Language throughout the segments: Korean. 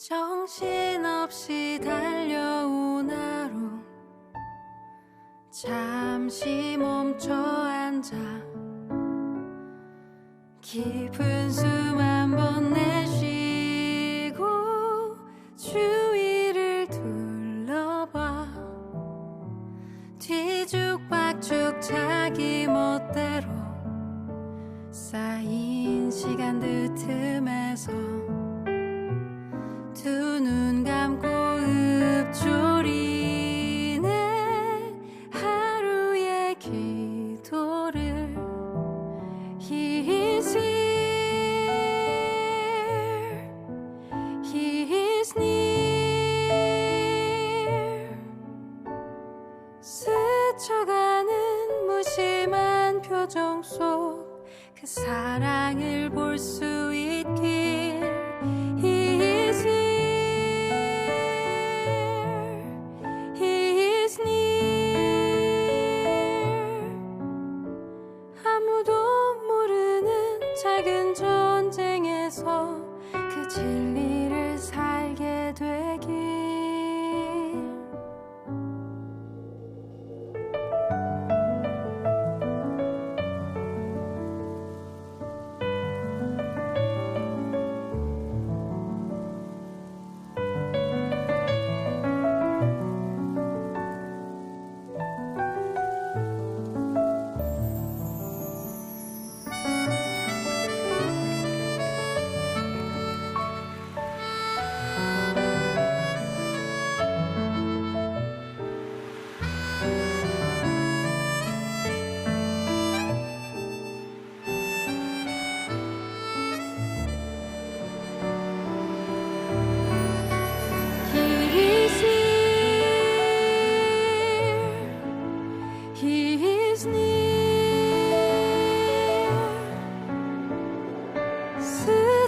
정신없이 달려온 하루 잠시 멈춰 앉아 깊은 숨 한 번 내쉬고 주위를 둘러봐 뒤죽박죽 자기 멋대로 쌓인 시간들 틈에서 두 눈 감고 읊조리네 하루의 기도를 He is here, He is near 스쳐가는 무심한 표정 속 그 사랑을 볼 수 있길 He is here, He is near 아무도 모르는 작은 전쟁에서 그 진리를 살게 되길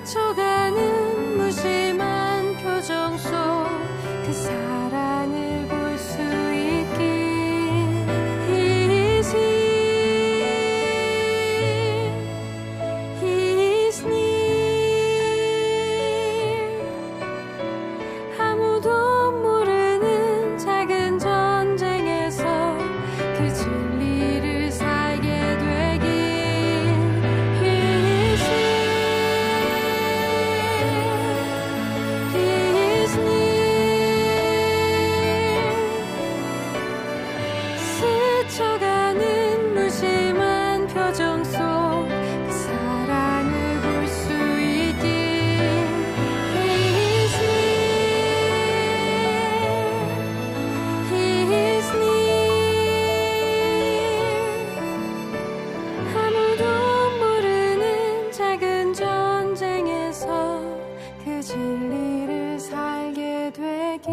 스쳐가는 무심한 표정 속 그 사랑을 볼 수 있길 He is here, He is near 아무도 모르는 작은 전쟁에서 그 진리를 살게 되길 He is 스쳐가는 무심한 표정 속 그 사랑을 볼 수 있길 He is here, He is near 아무도 모르는 작은 전쟁에서 그 진리를 살게 되길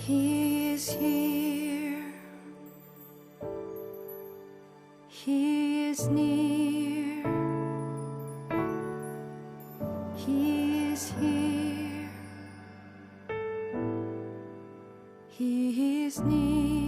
He is here, He is near He is here, He is near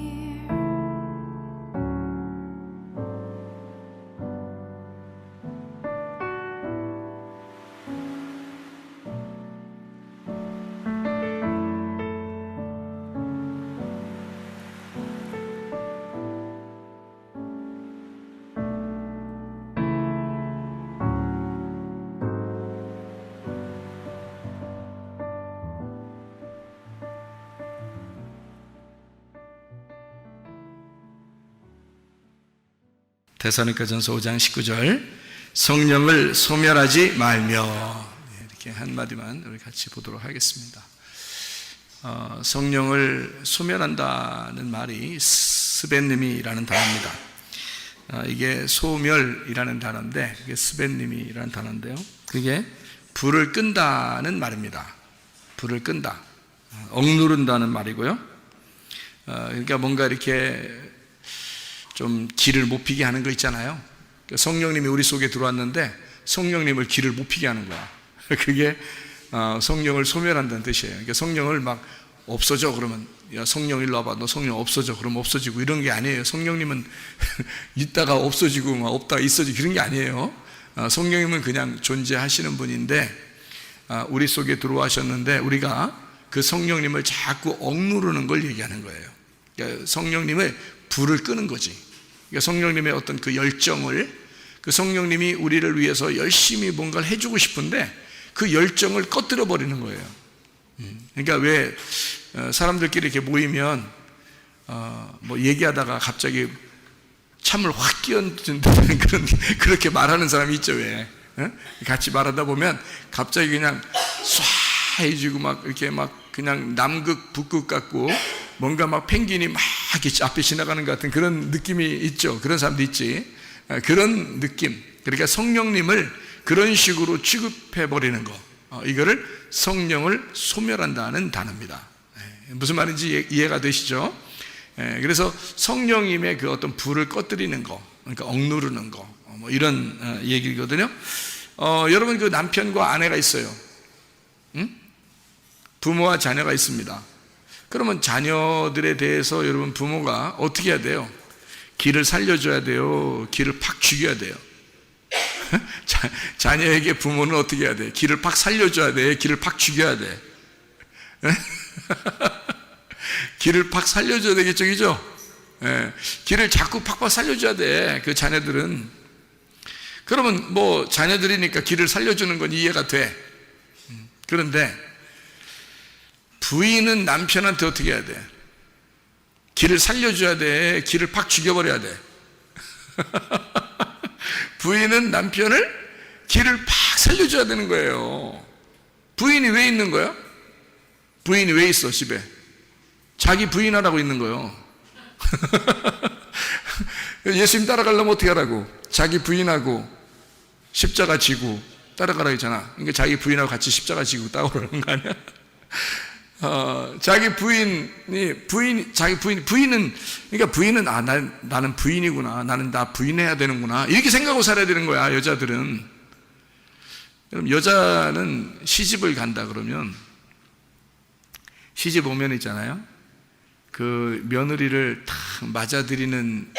데살로니가전서 5장 19절 성령을 소멸하지 말며 이렇게 한마디만 우리 같이 보도록 하겠습니다. 성령을 소멸한다는 말이 스벤님이라는 단어입니다. 이게 소멸이라는 단어인데 그게 스벤님이라는 단어인데요. 그게 불을 끈다는 말입니다. 불을 끈다, 억누른다는 말이고요. 그러니까 뭔가 이렇게 좀 기를 못 피게 하는 거 있잖아요. 성령님이 우리 속에 들어왔는데 성령님을 기를 못 피게 하는 거야. 그게 성령을 소멸한다는 뜻이에요. 그러니까 성령을 막 없어져 그러면 야 성령 일로 와봐 너 성령 없어져 그러면 없어지고 이런 게 아니에요. 성령님은 있다가 없어지고 막 없다가 있어지고 이런 게 아니에요. 성령님은 그냥 존재하시는 분인데 우리 속에 들어와셨는데 우리가 그 성령님을 자꾸 억누르는 걸 얘기하는 거예요. 그러니까 성령님의 불을 끄는 거지. 그러니까 성령님의 어떤 그 열정을, 그 성령님이 우리를 위해서 열심히 뭔가를 해주고 싶은데 그 열정을 꺼뜨려 버리는 거예요. 그러니까 왜 사람들끼리 이렇게 모이면 뭐 얘기하다가 갑자기 참을 확 끼얹는다는 그렇게 말하는 사람이 있죠. 왜 같이 말하다 보면 갑자기 그냥 쏴 해지고 막 이렇게 막 그냥 남극 북극 같고 뭔가 막 펭귄이 막 이렇게 앞에 지나가는 것 같은 그런 느낌이 있죠. 그런 사람도 있지. 그런 느낌. 그러니까 성령님을 그런 식으로 취급해 버리는 거, 이거를 성령을 소멸한다는 단어입니다. 무슨 말인지 이해가 되시죠? 그래서 성령님의 그 어떤 불을 꺼뜨리는 거, 그러니까 억누르는 거, 뭐 이런 얘기거든요. 여러분 그 남편과 아내가 있어요. 부모와 자녀가 있습니다. 그러면 자녀들에 대해서 여러분 부모가 어떻게 해야 돼요? 기를 살려줘야 돼요? 기를 팍 죽여야 돼요? 자녀에게 부모는 어떻게 해야 돼? 기를 팍 살려줘야 돼? 기를 팍 죽여야 돼? 기를 팍 살려줘야 되겠죠, 그죠? 기를 자꾸 팍팍 살려줘야 돼, 그 자녀들은. 그러면 뭐 자녀들이니까 기를 살려주는 건 이해가 돼. 그런데 부인은 남편한테 어떻게 해야 돼? 기를 살려줘야 돼? 기를 팍 죽여버려야 돼? 부인은 남편을 기를 팍 살려줘야 되는 거예요. 부인이 왜 있는 거야? 부인이 왜 있어 집에? 자기 부인하라고 있는 거예요. 예수님 따라가려면 어떻게 하라고? 자기 부인하고 십자가 지고 따라가라고 했잖아. 그러니까 자기 부인하고 같이 십자가 지고 따라오라는 거 아니야? 자기 부인은, 그러니까 부인은, 나는 부인이구나. 나 부인해야 되는구나. 이렇게 생각하고 살아야 되는 거야, 여자들은. 그럼 여자는 시집을 간다 그러면, 시집 오면 있잖아요. 그 며느리를 탁 맞아들이는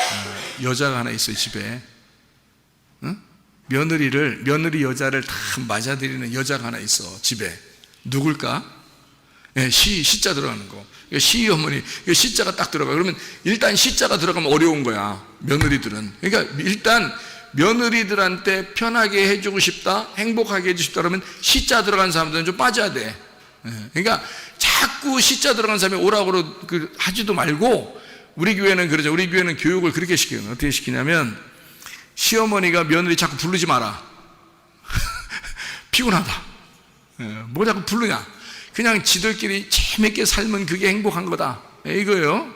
여자가 하나 있어요, 집에. 응? 며느리 여자를 탁 맞아들이는 여자가 하나 있어, 집에. 누굴까? 네, 시자 들어가는 거. 시어머니, 시자가 딱 들어가. 그러면 일단 시자가 들어가면 어려운 거야, 며느리들은. 그러니까 일단 며느리들한테 편하게 해주고 싶다, 행복하게 해주고 싶다 그러면 시자 들어간 사람들은 좀 빠져야 돼. 그러니까 자꾸 시자 들어간 사람이 오라고 하지도 말고, 우리 교회는 그러죠. 우리 교회는 교육을 그렇게 시켜요. 어떻게 시키냐면, 시어머니가 며느리 자꾸 부르지 마라. 피곤하다. 뭐 자꾸 부르냐? 그냥 지들끼리 재밌게 살면 그게 행복한 거다, 이거예요.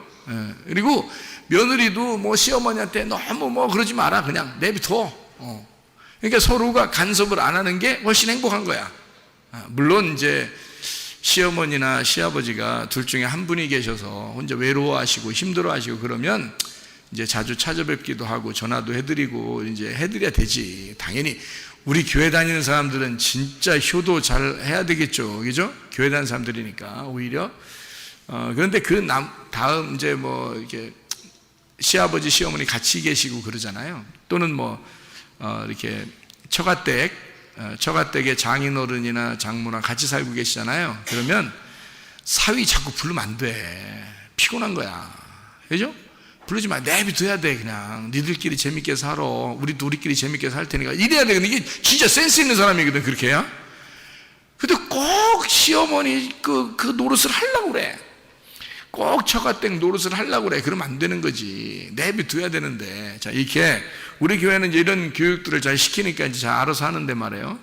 그리고 며느리도 뭐 시어머니한테 너무 뭐 그러지 마라, 그냥 내비둬. 그러니까 서로가 간섭을 안 하는 게 훨씬 행복한 거야. 물론 이제 시어머니나 시아버지가 둘 중에 한 분이 계셔서 혼자 외로워하시고 힘들어하시고 그러면 이제 자주 찾아뵙기도 하고 전화도 해드리고 이제 해드려야 되지. 당연히 우리 교회 다니는 사람들은 진짜 효도 잘 해야 되겠죠, 그죠? 교회 다니는 사람들이니까 오히려. 그런데 다음 이제 뭐 이렇게 시아버지 시어머니 같이 계시고 그러잖아요. 또는 뭐 이렇게 처가댁에 장인어른이나 장모랑 같이 살고 계시잖아요. 그러면 사위 자꾸 부르면 안 돼. 피곤한 거야, 그죠? 부르지 마. 내비둬야 돼. 그냥 니들끼리 재밌게 살아. 우리도 우리끼리 재밌게 살 테니까. 이래야 돼. 근데 이게 진짜 센스 있는 사람이거든, 그렇게 해야. 근데 꼭 시어머니 그 노릇을 하려고 그래. 꼭 처가댁 노릇을 하려고 그래. 그러면 안 되는 거지. 내비둬야 되는데. 자, 이렇게 우리 교회는 이제 이런 교육들을 잘 시키니까 이제 잘 알아서 하는데 말이에요.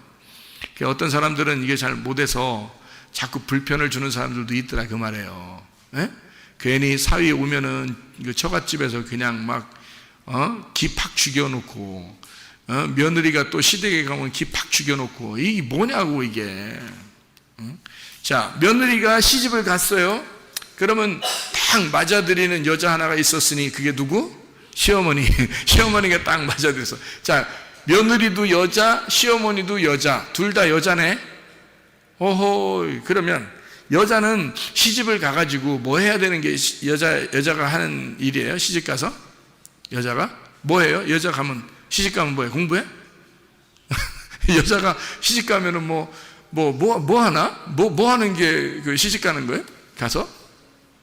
어떤 사람들은 이게 잘 못해서 자꾸 불편을 주는 사람들도 있더라, 그 말이에요. 예? 괜히 사위 오면은 처갓집에서 그냥 막 기 팍 죽여놓고, 며느리가 또 시댁에 가면 기 팍 죽여놓고, 이게 뭐냐고 이게. 자, 며느리가 시집을 갔어요. 그러면 딱 맞아들이는 여자 하나가 있었으니 그게 누구? 시어머니. 시어머니가 딱 맞아들였어. 자, 며느리도 여자, 시어머니도 여자, 둘 다 여자네. 오호. 그러면 여자는 시집을 가가지고 뭐 해야 되는 게 여자가 하는 일이에요? 시집 가서? 여자가? 뭐 해요? 여자 가면, 시집 가면 뭐해? 공부해? 여자가 시집 가면은 뭐 하나? 뭐 하는 게 그 시집 가는 거예요? 가서?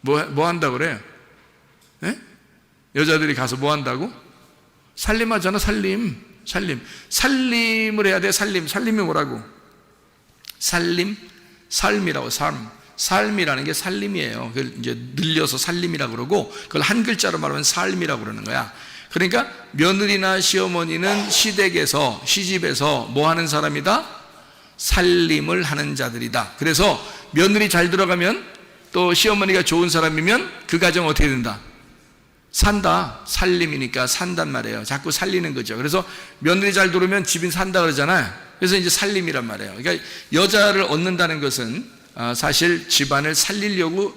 뭐 한다고 그래요? 예? 여자들이 가서 뭐 한다고? 살림하잖아, 살림. 살림을 해야 돼, 살림. 살림이 뭐라고? 삶이라고, 삶이라는 게 살림이에요. 그걸 이제 늘려서 살림이라고 그러고, 그걸 한 글자로 말하면 삶이라고 그러는 거야. 그러니까 며느리나 시어머니는 시댁에서, 시집에서 뭐 하는 사람이다? 살림을 하는 자들이다. 그래서 며느리 잘 들어가면, 또 시어머니가 좋은 사람이면 그 가정 어떻게 된다? 산다. 살림이니까 산단 말이에요. 자꾸 살리는 거죠. 그래서 며느리 잘 들어오면 집인 산다 그러잖아요. 그래서 이제 살림이란 말이에요. 그러니까 여자를 얻는다는 것은 사실 집안을 살리려고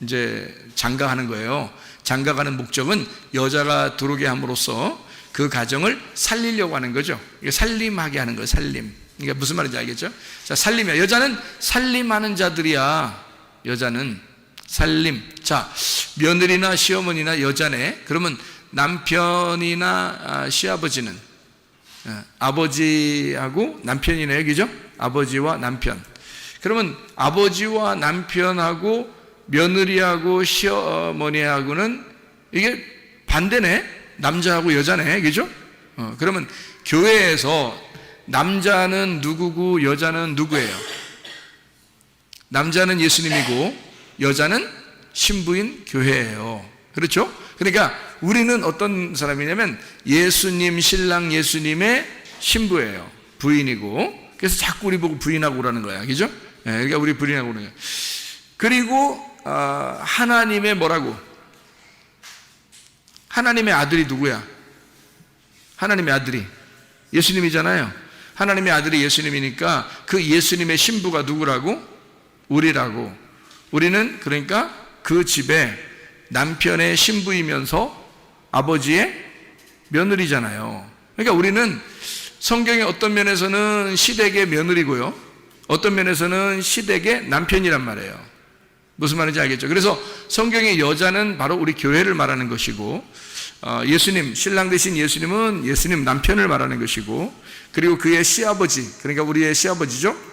이제 장가하는 거예요. 장가가는 목적은 여자가 들어오게 함으로써 그 가정을 살리려고 하는 거죠. 살림하게 하는 거예요. 살림. 그러니까 무슨 말인지 알겠죠? 자, 살림이야. 여자는 살림하는 자들이야. 여자는 살림. 자, 며느리나 시어머니나 여자네. 그러면 남편이나 시아버지는 아버지하고 남편이네요. 그죠? 아버지와 남편. 그러면 아버지와 남편하고 며느리하고 시어머니하고는 이게 반대네. 남자하고 여자네. 그죠? 그러면 교회에서 남자는 누구고 여자는 누구예요? 남자는 예수님이고 여자는 신부인 교회예요. 그렇죠? 그러니까 우리는 어떤 사람이냐면 예수님, 신랑 예수님의 신부예요. 부인이고. 그래서 자꾸 우리 보고 부인하고 그러는 거야. 그죠? 그러니까 우리 부인하고 그러는 거야. 그리고 하나님의 뭐라고? 하나님의 아들이 누구야? 하나님의 아들이 예수님이잖아요. 하나님의 아들이 예수님이니까 그 예수님의 신부가 누구라고? 우리라고. 우리는 그러니까 그 집에 남편의 신부이면서 아버지의 며느리잖아요. 그러니까 우리는 성경의 어떤 면에서는 시댁의 며느리고요, 어떤 면에서는 시댁의 남편이란 말이에요. 무슨 말인지 알겠죠? 그래서 성경의 여자는 바로 우리 교회를 말하는 것이고, 예수님, 신랑 되신 예수님은 예수님 남편을 말하는 것이고, 그리고 그의 시아버지, 그러니까 우리의 시아버지죠.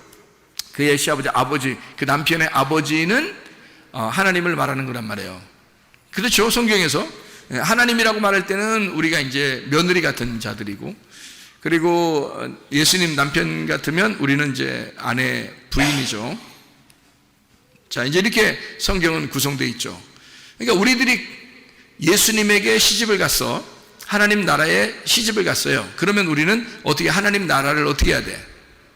그의 시아버지, 아버지, 그 남편의 아버지는 하나님을 말하는 거란 말이에요. 그렇죠? 성경에서 하나님이라고 말할 때는 우리가 이제 며느리 같은 자들이고, 그리고 예수님 남편 같으면 우리는 이제 아내, 부인이죠. 자, 이제 이렇게 성경은 구성되어 있죠. 그러니까 우리들이 예수님에게 시집을 갔어. 하나님 나라에 시집을 갔어요. 그러면 우리는 어떻게 하나님 나라를 어떻게 해야 돼?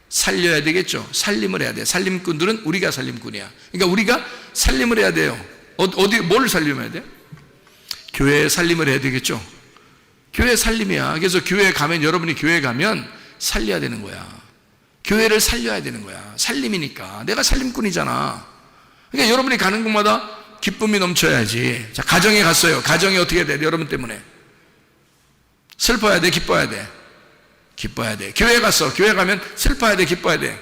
살려야 되겠죠. 살림을 해야 돼. 살림꾼들은 우리가 살림꾼이야. 그러니까 우리가 살림을 해야 돼요. 뭘 살림해야 돼? 교회에 살림을 해야 되겠죠. 교회 살림이야. 그래서 교회에 가면, 여러분이 교회에 가면 살려야 되는 거야. 교회를 살려야 되는 거야. 살림이니까. 내가 살림꾼이잖아. 그러니까 여러분이 가는 곳마다 기쁨이 넘쳐야지. 자, 가정에 갔어요. 가정이 어떻게 해야 돼? 여러분 때문에. 슬퍼야 돼? 기뻐야 돼? 기뻐야 돼. 교회에 갔어. 교회 가면 슬퍼야 돼? 기뻐야 돼?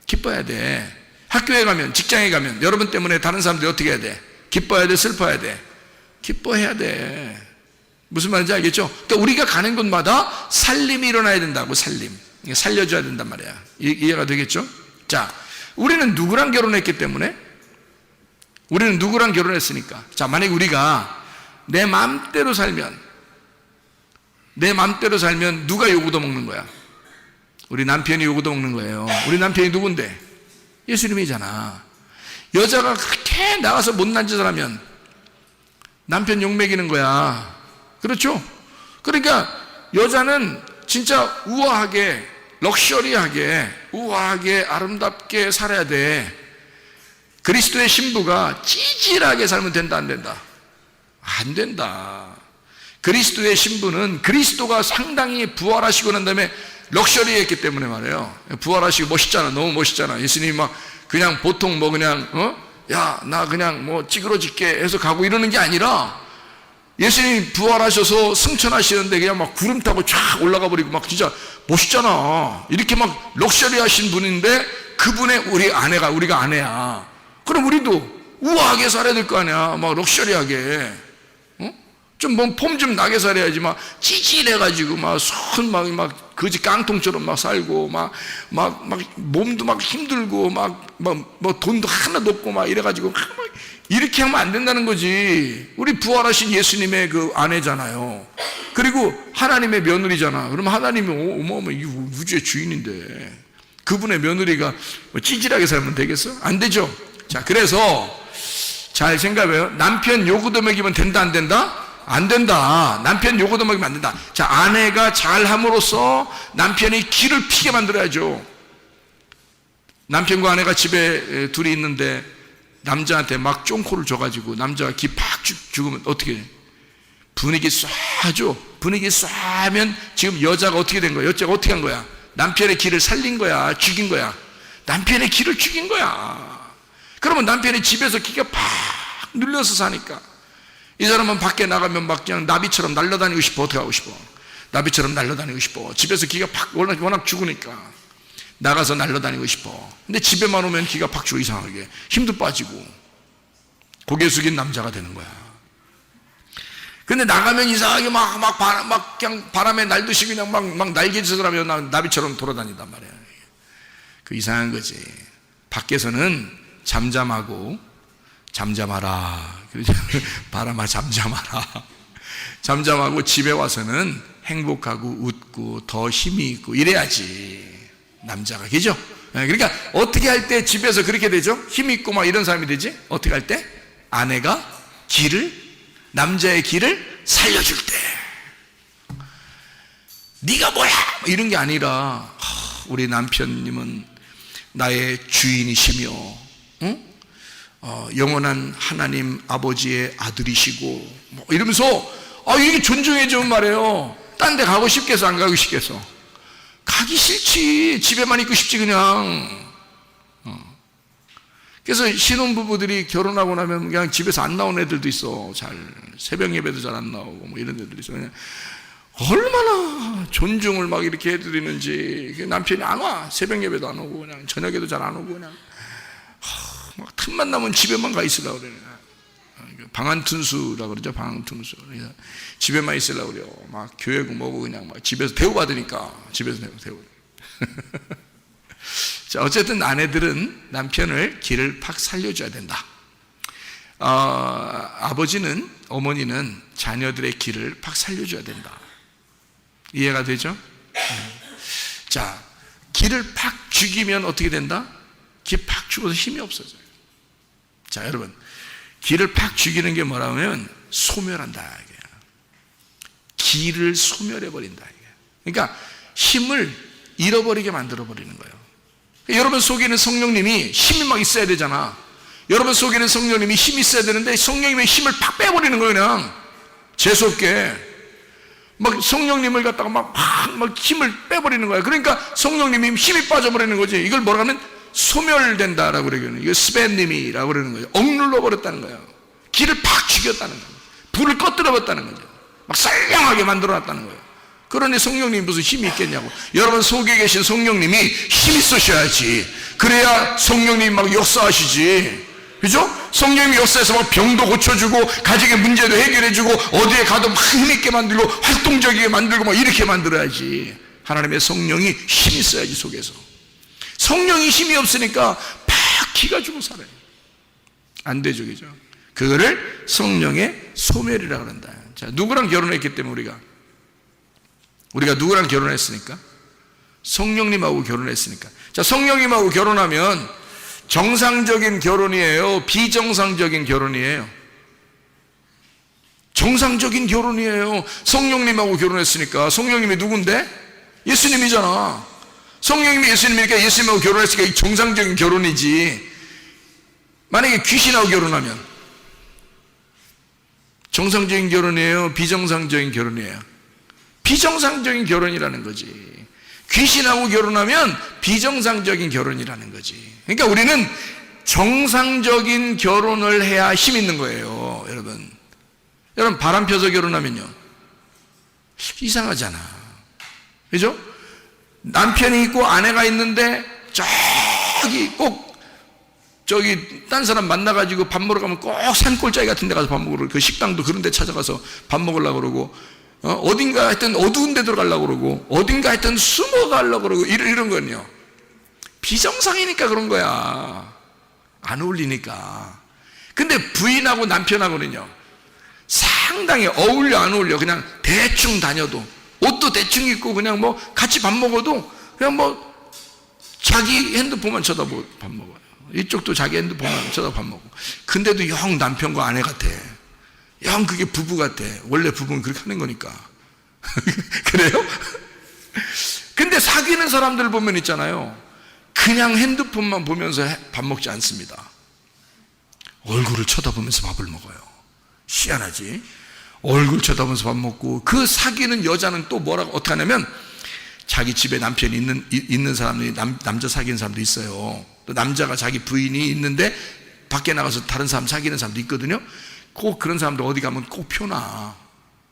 기뻐야 돼. 학교에 가면, 직장에 가면 여러분 때문에 다른 사람들이 어떻게 해야 돼? 기뻐야 돼? 슬퍼야 돼? 기뻐해야 돼. 무슨 말인지 알겠죠? 그러니까 우리가 가는 곳마다 살림이 일어나야 된다고. 살림. 살려줘야 된단 말이야. 이해가 되겠죠? 자, 우리는 누구랑 결혼했기 때문에? 우리는 누구랑 결혼했으니까. 자, 만약에 우리가 내 마음대로 살면 누가 요구도 먹는 거야? 우리 남편이 요구도 먹는 거예요. 우리 남편이 누군데? 예수님이잖아. 여자가 그렇게 나가서 못난 짓을 하면 남편 욕먹이는 거야. 그렇죠? 그러니까 여자는 진짜 우아하게, 럭셔리하게, 우아하게, 아름답게 살아야 돼. 그리스도의 신부가 찌질하게 살면 된다, 안 된다? 안 된다. 그리스도의 신부는 그리스도가 상당히 부활하시고 난 다음에 럭셔리했기 때문에 말이에요. 부활하시고 멋있잖아. 너무 멋있잖아. 예수님이 막 그냥 보통 뭐 그냥 야, 나 그냥 뭐 찌그러질게 해서 가고 이러는 게 아니라, 예수님이 부활하셔서 승천하시는데 그냥 막 구름 타고 쫙 올라가 버리고 막 진짜 멋있잖아. 이렇게 막 럭셔리하신 분인데 그분의 우리가 아내야. 그럼 우리도 우아하게 살아야 될 거 아니야. 막 럭셔리하게. 좀 뭐 폼 좀 나게 살아야지. 막 찌질해가지고 막 손 막 거지 깡통처럼 막 살고 막 몸도 막 힘들고 뭐 돈도 하나도 없고 막 이래가지고 막 이렇게 하면 안 된다는 거지. 우리 부활하신 예수님의 그 아내잖아요. 그리고 하나님의 며느리잖아. 그러면 하나님이 어마어마한 우주의 주인인데 그분의 며느리가 뭐 찌질하게 살면 되겠어? 안 되죠. 자, 그래서 잘 생각해요. 남편 요구도 먹이면 된다 안 된다? 안 된다. 남편 요구도 먹이면 안 된다. 자, 아내가 잘함으로써 남편이 기를 피게 만들어야죠. 남편과 아내가 집에 둘이 있는데 남자한테 막 쫑코를 줘가지고 남자가 기 팍 죽으면 어떻게 해? 분위기 쏴죠. 분위기 쏴면 지금 여자가 어떻게 된 거야? 여자가 어떻게 한 거야? 남편의 기를 살린 거야? 죽인 거야? 남편의 기를 죽인 거야. 그러면 남편이 집에서 기가 팍 눌려서 사니까 이 사람은 밖에 나가면 막 그냥 나비처럼 날아다니고 싶어. 어떻게 하고 싶어? 나비처럼 날아다니고 싶어. 집에서 기가 팍 워낙 죽으니까 나가서 날아다니고 싶어. 근데 집에만 오면 기가 팍 죽어. 이상하게 힘도 빠지고 고개 숙인 남자가 되는 거야. 근데 나가면 이상하게 막 그냥 바람에 날듯이 그냥 막 날개짓을 하면 나비처럼 돌아다닌단 말이야. 그 이상한 거지. 밖에서는 잠잠하고 잠잠하라. 바람아 잠잠하라. 잠잠하고 집에 와서는 행복하고 웃고 더 힘이 있고 이래야지. 남자가, 그죠? 그러니까 어떻게 할 때 집에서 그렇게 되죠? 힘 있고 막 이런 사람이 되지? 어떻게 할 때? 아내가 남자의 기를 살려줄 때. 네가 뭐야? 이런 게 아니라 우리 남편님은 나의 주인이시며 영원한 하나님 아버지의 아들이시고 뭐 이러면서 이게 존중해 주는 말이에요. 딴 데 가고 싶겠어? 안 가고 싶겠어? 가기 싫지. 집에만 있고 싶지 그냥. 그래서 신혼부부들이 결혼하고 나면 그냥 집에서 안 나오는 애들도 있어. 잘 새벽 예배도 잘 안 나오고 뭐 이런 애들이 있어. 그냥 얼마나 존중을 막 이렇게 해드리는지. 남편이 안 와. 새벽 예배도 안 오고 그냥 저녁에도 잘 안 오고 그냥 막 틈만 나면 집에만 가 있으려고 그래. 방한툰수라고 그러죠. 방한툰수. 그래서 집에만 있으려고 그래요. 막 교회고 뭐고 그냥 막 집에서 대우받으니까 집에서 대우. 자, 어쨌든 아내들은 남편을 기를 팍 살려줘야 된다. 아버지는, 어머니는 자녀들의 기를 팍 살려줘야 된다. 이해가 되죠? 자, 기를 팍 죽이면 어떻게 된다? 기 팍 죽어서 힘이 없어져요. 자, 여러분, 기를 팍 죽이는 게 뭐라면 소멸한다. 이게. 기를 소멸해버린다. 이게. 그러니까 힘을 잃어버리게 만들어버리는 거예요. 여러분 속에는 성령님이 힘이 막 있어야 되잖아. 여러분 속에는 성령님이 힘이 있어야 되는데 성령님의 힘을 팍 빼버리는 거예요. 그냥 재수없게 막 성령님을 갖다가 막 힘을 빼버리는 거야. 그러니까 성령님이 힘이 빠져버리는 거지. 이걸 뭐라 하면 소멸된다라고 그러거든요. 이거 스벤님이라고 그러는 거예요. 억눌러 버렸다는 거예요. 기를 팍 죽였다는 거예요. 불을 꺼뜨려 버렸다는 거죠. 막 썰량하게 만들어 놨다는 거예요. 그러니 성령님이 무슨 힘이 있겠냐고. 여러분 속에 계신 성령님이 힘 있으셔야지. 그래야 성령님이 막 역사하시지. 그죠? 성령님이 역사해서 막 병도 고쳐주고 가정의 문제도 해결해주고 어디에 가도 막 힘있게 만들고 활동적이게 만들고 막 이렇게 만들어야지. 하나님의 성령이 힘이 있어야지 속에서. 성령이 힘이 없으니까 팍 기가 죽어 살아요. 안 되죠, 그죠? 그거를 성령의 소멸이라고 한다. 자, 누구랑 결혼했기 때문에 우리가 누구랑 결혼했으니까? 성령님하고 결혼했으니까. 자, 성령님하고 결혼하면 정상적인 결혼이에요? 비정상적인 결혼이에요? 정상적인 결혼이에요. 성령님하고 결혼했으니까. 성령님이 누군데? 예수님이잖아. 성령님이 예수님이니까 예수님하고 결혼했으니까 이 정상적인 결혼이지. 만약에 귀신하고 결혼하면 정상적인 결혼이에요? 비정상적인 결혼이에요? 비정상적인 결혼이라는 거지. 귀신하고 결혼하면 비정상적인 결혼이라는 거지. 그러니까 우리는 정상적인 결혼을 해야 힘 있는 거예요. 여러분 바람 펴서 결혼하면요 이상하잖아. 그죠? 남편이 있고 아내가 있는데 저기 딴 사람 만나가지고 밥 먹으러 가면 꼭 산골짜기 같은 데 가서 밥 먹으러, 그 식당도 그런 데 찾아가서 밥 먹으려고 그러고, 어딘가 하여튼 어두운 데 들어가려고 그러고 어딘가 하여튼 숨어가려고 그러고 이런 건요, 비정상이니까 그런 거야. 안 어울리니까. 근데 부인하고 남편하고는요 상당히 어울려 안 어울려. 그냥 대충 다녀도 옷도 대충 입고 그냥 뭐 같이 밥 먹어도 그냥 뭐 자기 핸드폰만 쳐다보고 밥 먹어요. 이쪽도 자기 핸드폰만 쳐다보고 밥 먹고. 근데도 영 남편과 아내 같아. 영 그게 부부 같아. 원래 부부는 그렇게 하는 거니까. 그래요? 근데 사귀는 사람들 보면 있잖아요, 그냥 핸드폰만 보면서 밥 먹지 않습니다. 얼굴을 쳐다보면서 밥을 먹어요. 희한하지? 얼굴 쳐다보면서 밥 먹고. 그 사귀는 여자는 또 뭐라고 어떻게 하냐면, 자기 집에 남편이 있는 사람이 남자 사귀는 사람도 있어요. 또 남자가 자기 부인이 있는데 밖에 나가서 다른 사람 사귀는 사람도 있거든요. 꼭 그런 사람들 어디 가면 꼭 표나.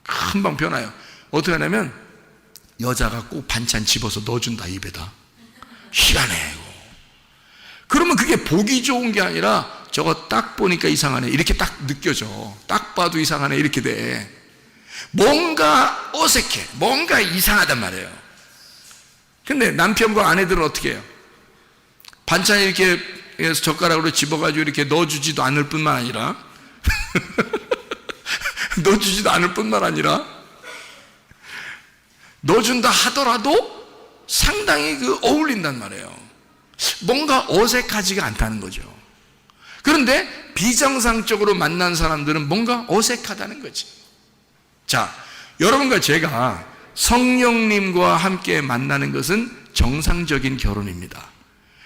금방 표나요. 어떻게 하냐면 여자가 꼭 반찬 집어서 넣어준다, 입에다. 희한해 이거. 그러면 그게 보기 좋은 게 아니라 저거 딱 보니까 이상하네 이렇게 딱 느껴져. 딱 봐도 이상하네 이렇게 돼. 뭔가 어색해, 뭔가 이상하단 말이에요. 근데 남편과 아내들은 어떻게 해요? 반찬 이렇게 젓가락으로 집어가지고 이렇게 넣어주지도 않을 뿐만 아니라 넣어주지도 않을 뿐만 아니라 넣어준다 하더라도 상당히 어울린단 말이에요. 뭔가 어색하지가 않다는 거죠. 그런데 비정상적으로 만난 사람들은 뭔가 어색하다는 거지. 자, 여러분과 제가 성령님과 함께 만나는 것은 정상적인 결혼입니다.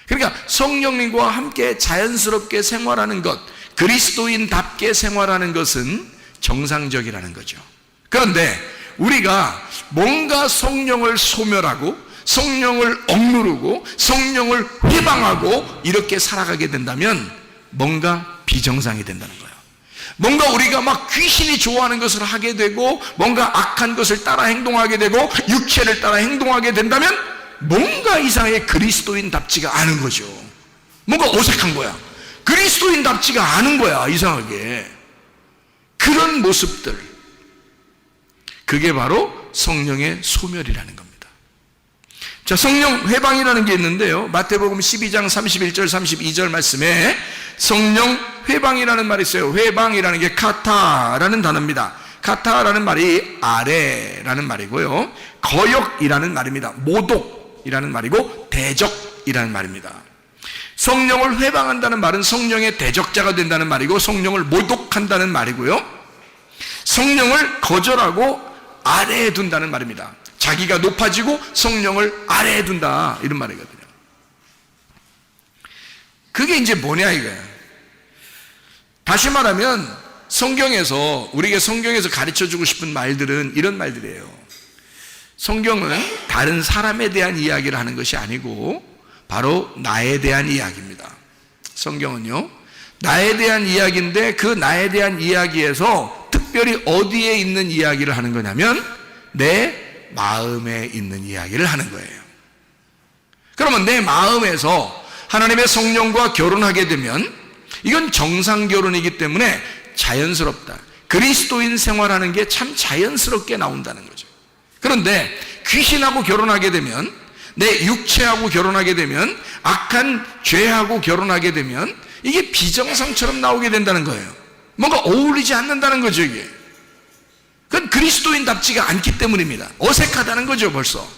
그러니까 성령님과 함께 자연스럽게 생활하는 것, 그리스도인답게 생활하는 것은 정상적이라는 거죠. 그런데 우리가 뭔가 성령을 소멸하고 성령을 억누르고 성령을 회방하고 이렇게 살아가게 된다면 뭔가 비정상이 된다는 거예요. 뭔가 우리가 막 귀신이 좋아하는 것을 하게 되고 뭔가 악한 것을 따라 행동하게 되고 육체를 따라 행동하게 된다면 뭔가 이상하게 그리스도인답지가 않은 거죠. 뭔가 어색한 거야. 그리스도인답지가 않은 거야, 이상하게. 그런 모습들, 그게 바로 성령의 소멸이라는 겁니다. 자, 성령 회방이라는 게 있는데요, 마태복음 12장 31절 32절 말씀에 성령 회방이라는 말이 있어요. 회방이라는 게 카타라는 단어입니다. 카타라는 말이 아래라는 말이고요, 거역이라는 말입니다. 모독이라는 말이고 대적이라는 말입니다. 성령을 회방한다는 말은 성령의 대적자가 된다는 말이고 성령을 모독한다는 말이고요, 성령을 거절하고 아래에 둔다는 말입니다. 자기가 높아지고 성령을 아래에 둔다, 이런 말이거든요. 그게 이제 뭐냐 이거예요. 다시 말하면 성경에서, 우리에게 성경에서 가르쳐주고 싶은 말들은 이런 말들이에요. 성경은 다른 사람에 대한 이야기를 하는 것이 아니고 바로 나에 대한 이야기입니다. 성경은요, 나에 대한 이야기인데 그 나에 대한 이야기에서 특별히 어디에 있는 이야기를 하는 거냐면 내 마음에 있는 이야기를 하는 거예요. 그러면 내 마음에서 하나님의 성령과 결혼하게 되면 이건 정상 결혼이기 때문에 자연스럽다. 그리스도인 생활하는 게 참 자연스럽게 나온다는 거죠. 그런데 귀신하고 결혼하게 되면, 내 육체하고 결혼하게 되면, 악한 죄하고 결혼하게 되면 이게 비정상처럼 나오게 된다는 거예요. 뭔가 어울리지 않는다는 거죠, 이게. 그건 그리스도인답지가 않기 때문입니다. 어색하다는 거죠, 벌써.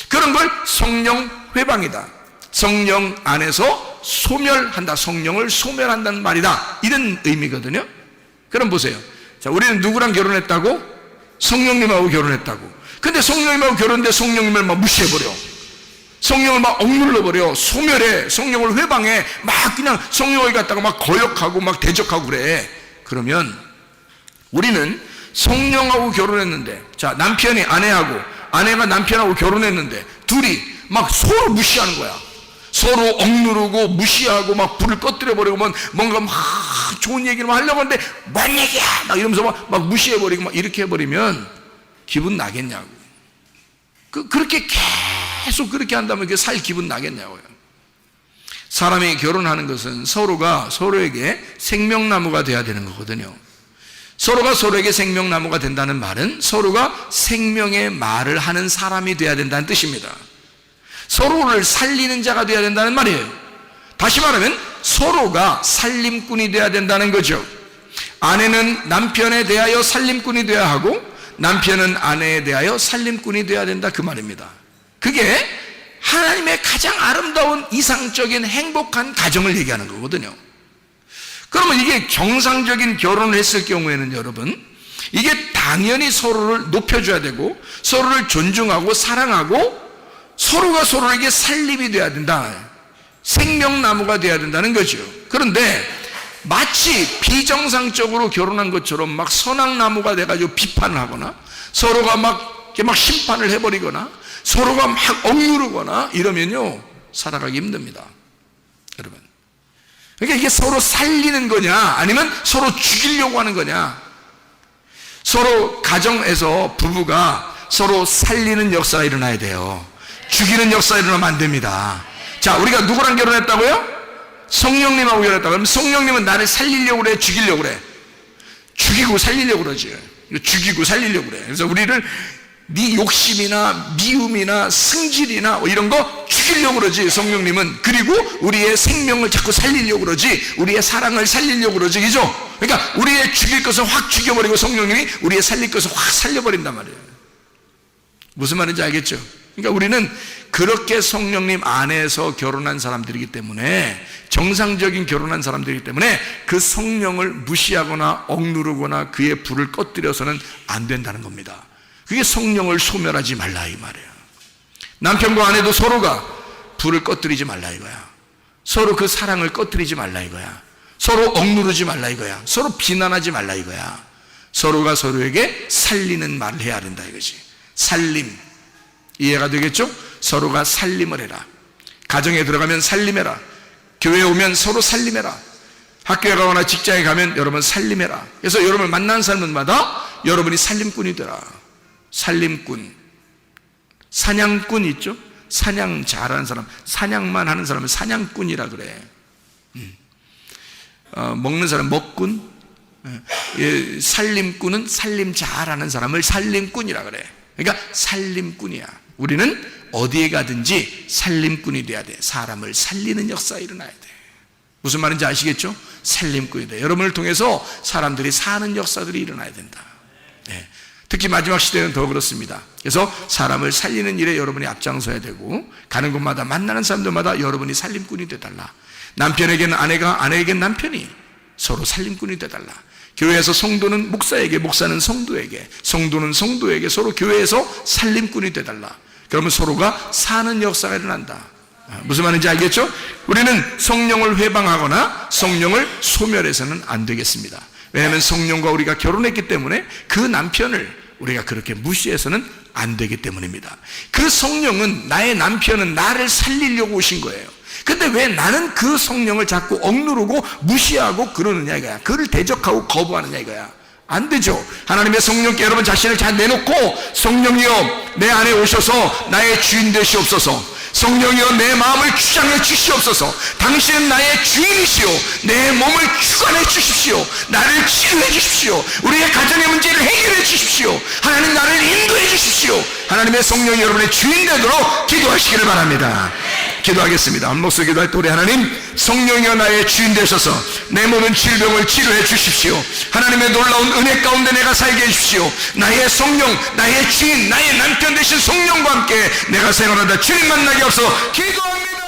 그런 걸 성령 회방이다. 성령 안에서 소멸한다. 성령을 소멸한다는 말이다. 이런 의미거든요. 그럼 보세요. 자, 우리는 누구랑 결혼했다고? 성령님하고 결혼했다고. 근데 성령님하고 결혼했는데 성령님을 막 무시해버려. 성령을 막 억눌러버려. 소멸해. 성령을 회방해. 막 그냥 성령을 갖다가 막 거역하고 막 대적하고 그래. 그러면 우리는 성령하고 결혼했는데, 자, 남편이 아내하고 아내가 남편하고 결혼했는데 둘이 막 서로 무시하는 거야. 서로 억누르고 무시하고 막 불을 꺼뜨려버리고 뭔가 막 좋은 얘기를 하려고 하는데 뭔 얘기야 막 이러면서 막 무시해버리고 막 이렇게 해버리면 기분 나겠냐고. 그렇게 계속 그렇게 한다면 그게 살 기분 나겠냐고요. 사람이 결혼하는 것은 서로가 서로에게 생명나무가 돼야 되는 거거든요. 서로가 서로에게 생명나무가 된다는 말은 서로가 생명의 말을 하는 사람이 돼야 된다는 뜻입니다. 서로를 살리는 자가 돼야 된다는 말이에요. 다시 말하면 서로가 살림꾼이 돼야 된다는 거죠. 아내는 남편에 대하여 살림꾼이 되어야 하고 남편은 아내에 대하여 살림꾼이 되어야 된다, 그 말입니다. 그게 하나님의 가장 아름다운 이상적인 행복한 가정을 얘기하는 거거든요. 그러면 이게 정상적인 결혼을 했을 경우에는 여러분, 이게 당연히 서로를 높여줘야 되고 서로를 존중하고 사랑하고 서로가 서로에게 살림이 돼야 된다, 생명나무가 돼야 된다는 거죠. 그런데 마치 비정상적으로 결혼한 것처럼 막 선악나무가 돼가지고 비판을 하거나 서로가 막 심판을 해버리거나 서로가 막 억누르거나 이러면요, 살아가기 힘듭니다, 여러분. 그러니까 이게 서로 살리는 거냐 아니면 서로 죽이려고 하는 거냐. 서로 가정에서 부부가 서로 살리는 역사가 일어나야 돼요. 죽이는 역사가 일어나면 안 됩니다. 자, 우리가 누구랑 결혼했다고요? 성령님하고 결혼했다고. 그럼 성령님은 나를 살리려고 그래, 죽이려고 그래? 죽이고 살리려고 그러지. 죽이고 살리려고 그래. 그래서 우리를 네 욕심이나 미움이나 승질이나 이런 거 죽이려고 그러지, 성령님은. 그리고 우리의 생명을 자꾸 살리려고 그러지, 우리의 사랑을 살리려고 그러지, 그죠? 그러니까 우리의 죽일 것을 확 죽여버리고 성령님이 우리의 살릴 것을 확 살려버린단 말이에요. 무슨 말인지 알겠죠? 그러니까 우리는 그렇게 성령님 안에서 결혼한 사람들이기 때문에, 정상적인 결혼한 사람들이기 때문에 그 성령을 무시하거나 억누르거나 그의 불을 꺼뜨려서는 안 된다는 겁니다. 그게 성령을 소멸하지 말라 이 말이에요. 남편과 아내도 서로가 불을 꺼뜨리지 말라 이거야. 서로 그 사랑을 꺼뜨리지 말라 이거야. 서로 억누르지 말라 이거야. 서로 비난하지 말라 이거야. 서로가 서로에게 살리는 말을 해야 된다 이거지. 살림, 이해가 되겠죠? 서로가 살림을 해라. 가정에 들어가면 살림해라. 교회에 오면 서로 살림해라. 학교에 가거나 직장에 가면 여러분 살림해라. 그래서 여러분을 만나는 사람마다 여러분이 살림꾼이 되라. 살림꾼, 사냥꾼 있죠? 사냥 잘하는 사람, 사냥만 하는 사람은 사냥꾼이라 그래. 먹는 사람 먹꾼, 살림꾼은 살림 잘하는 사람을 살림꾼이라 그래. 그러니까 살림꾼이야. 우리는 어디에 가든지 살림꾼이 돼야 돼. 사람을 살리는 역사가 일어나야 돼. 무슨 말인지 아시겠죠? 살림꾼이 돼. 여러분을 통해서 사람들이 사는 역사들이 일어나야 된다. 네. 특히 마지막 시대는 더 그렇습니다. 그래서 사람을 살리는 일에 여러분이 앞장서야 되고, 가는 곳마다 만나는 사람들마다 여러분이 살림꾼이 되달라. 남편에게는 아내가, 아내에게는 남편이 서로 살림꾼이 되달라. 교회에서 성도는 목사에게, 목사는 성도에게, 성도는 성도에게 서로 교회에서 살림꾼이 되달라. 그러면 서로가 사는 역사가 일어난다. 무슨 말인지 알겠죠? 우리는 성령을 회방하거나 성령을 소멸해서는 안 되겠습니다. 왜냐하면 성령과 우리가 결혼했기 때문에 그 남편을 우리가 그렇게 무시해서는 안 되기 때문입니다. 그 성령은, 나의 남편은 나를 살리려고 오신 거예요. 근데 왜 나는 그 성령을 자꾸 억누르고 무시하고 그러느냐 이거야. 그를 대적하고 거부하느냐 이거야. 안 되죠. 하나님의 성령께 여러분 자신을 잘 내놓고, 성령이여 내 안에 오셔서 나의 주인 되시옵소서. 성령이여 내 마음을 주장해 주시옵소서. 당신은 나의 주인이시오. 내 몸을 주관해 주십시오. 나를 치유해 주십시오. 우리의 가정의 문제를 해결해 주십시오. 하나님 나를 인도해 주십시오. 하나님의 성령이 여러분의 주인 되도록 기도하시기를 바랍니다. 기도하겠습니다. 한 목소리 기도할 때 우리 하나님, 성령이여 나의 주인 되셔서 내 모든 질병을 치료해 주십시오. 하나님의 놀라운 은혜 가운데 내가 살게 해주십시오. 나의 성령, 나의 주인, 나의 남편 되신 성령과 함께 내가 생활하다 주님 만나게 없어 기도합니다.